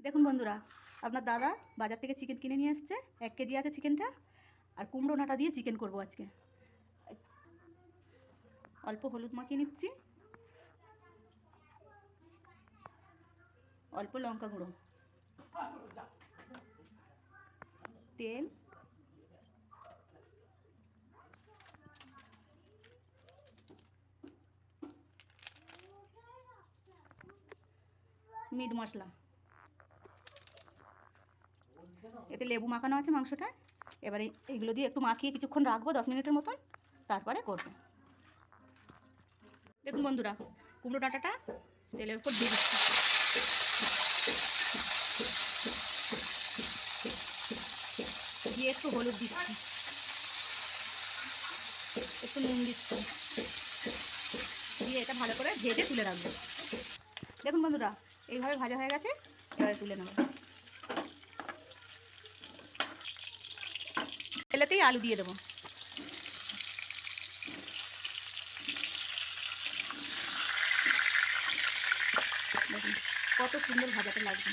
দেখুন বন্ধুরা, আপনার দাদা বাজার থেকে চিকেন কিনে নিয়ে এসছে। 1 কেজি আছে চিকেনটা। আর কুমড়ো নাটা দিয়ে চিকেন করব আজকে। অল্প হলুদ মাখিয়ে নিচ্ছি, অল্প লঙ্কা গুঁড়ো, তেল, মিট মশলা, এতে লেবু মাখানো আছে মাংসটা। এবারে এগুলো দিয়ে একটু মাখিয়ে কিছুক্ষণ রাখবো, 10 মিনিটের মতন, তারপরে করবো। দেখুন বন্ধুরা, কুমড়ো ডাঁটাটা তেলের উপর দিয়ে দিচ্ছি, দিয়ে একটু হলুদ দিচ্ছি, একটু নুন দিচ্ছি, দিয়ে এটা ভালো করে ভেজে তুলে রাখবো। দেখুন বন্ধুরা, এইভাবে ভাজা হয়ে গেছে, এবারে তুলে নেব। তেলেতেই আলু দিয়ে দেবো। দেখুন কত সুন্দর ভাজাটা লাগবে।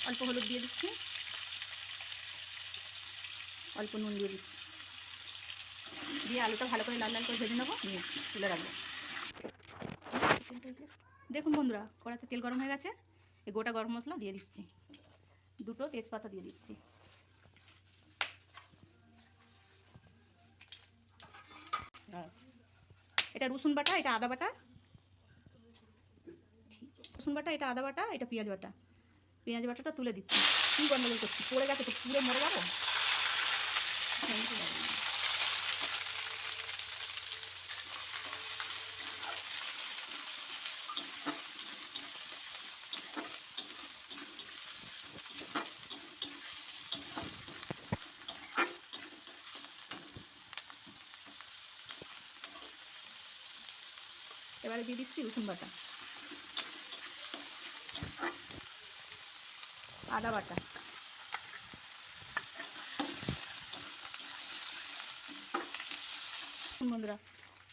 অল্প হলুদ দিয়ে দিচ্ছি, অল্প নুন দিয়ে দিচ্ছি, দিয়ে আলুটা ভালো করে লাল লাল করে ভেজে নেবো, নিয়ে তুলে রাখবো। দেখুন বন্ধুরা, কড়াতে তেল গরম হয়ে গেছে, এই গোটা গরম মশলা দিয়ে দিচ্ছি, 2টো তেজপাতা দিয়ে দিচ্ছি, এটা রসুন বাটা, এটা আদা বাটা, রসুন বাটা, এটা আদা বাটা, এটা পেঁয়াজ বাটা। পেঁয়াজ বাটাটা তুলে দিচ্ছি। কী গন্ডগোল করছি, পড়ে গেছে তো, পুরো মরে যাবো। এবারে দিয়ে দিচ্ছি রসুন বাটা, আদা বাটা, বন্ধুরা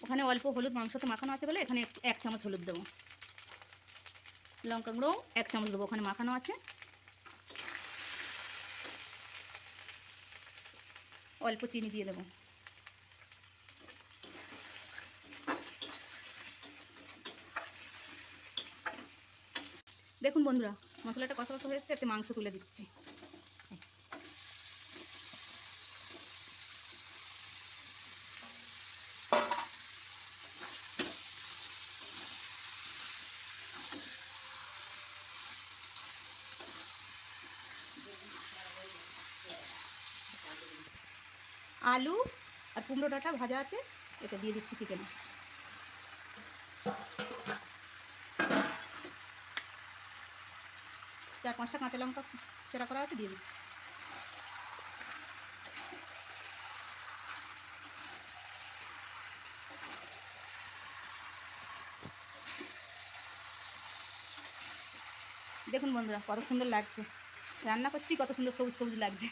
ওখানে অল্প হলুদ মাংসতে মাখানো আছে বলে এখানে 1 চামচ হলুদ দেবো, লঙ্কা গুঁড়ো 1 চামচ দেবো, ওখানে মাখানো আছে। অল্প চিনি দিয়ে দেবো। দেখুন বন্ধুরা, মশলাটা কষা কষা হয়েছে, এতে মাংস তুলে দিচ্ছি। আলু আর কুমড়ো ডাঁটা ভাজা আছে, এটা দিয়ে দিচ্ছি চিকেন। চার 5টা কাঁচা লঙ্কা চেরা করা আছে, দিয়ে দিচ্ছি। দেখুন বন্ধুরা, কত সুন্দর লাগছে, রান্না করছি, কত সুন্দর সবুজ সবুজ লাগছে।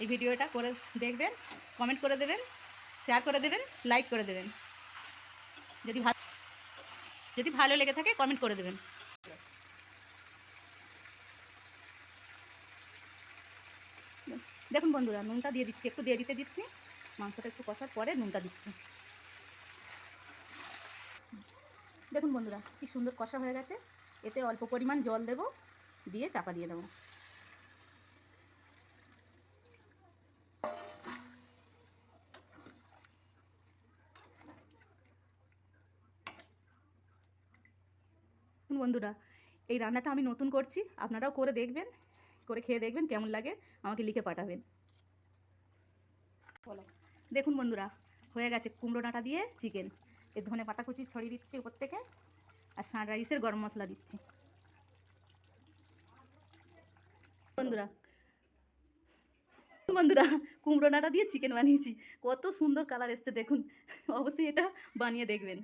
এই ভিডিওটা করে দেখবেন, কমেন্ট করে দেবেন, শেয়ার করে দেবেন, লাইক করে দেবেন। যদি ভালো লেগে থাকে কমেন্ট করে দেবেন। দেখুন বন্ধুরা, নুনটা দিয়ে দিচ্ছি, একটু দিয়ে দিচ্ছি, মাংসটা একটু কষার পরে নুনটা দিচ্ছি। দেখুন বন্ধুরা, কি সুন্দর কষা হয়ে গেছে। এতে অল্প পরিমাণ জল দেব, দিয়ে চাপা দিয়ে দেবো। বন্ধুরা, এই রান্নাটা আমি নতুন করছি, আপনারাও করে দেখবেন, করে খেয়ে দেখবেন কেমন লাগে, আমাকে লিখে পাঠাবেন। বলো। দেখুন বন্ধুরা, হয়ে গেছে কুমড়ো ডাঁটা দিয়ে চিকেন। এর ধনে পাতা কুচি ছড়িয়ে দিচ্ছি উপর থেকে, আর সানরাইসের গরম মশলা দিচ্ছি। বন্ধুরা বন্ধুরা কুমড়ো ডাঁটা দিয়ে চিকেন বানিয়েছি, কত সুন্দর কালার এসছে দেখুন। অবশ্যই এটা বানিয়ে দেখবেন।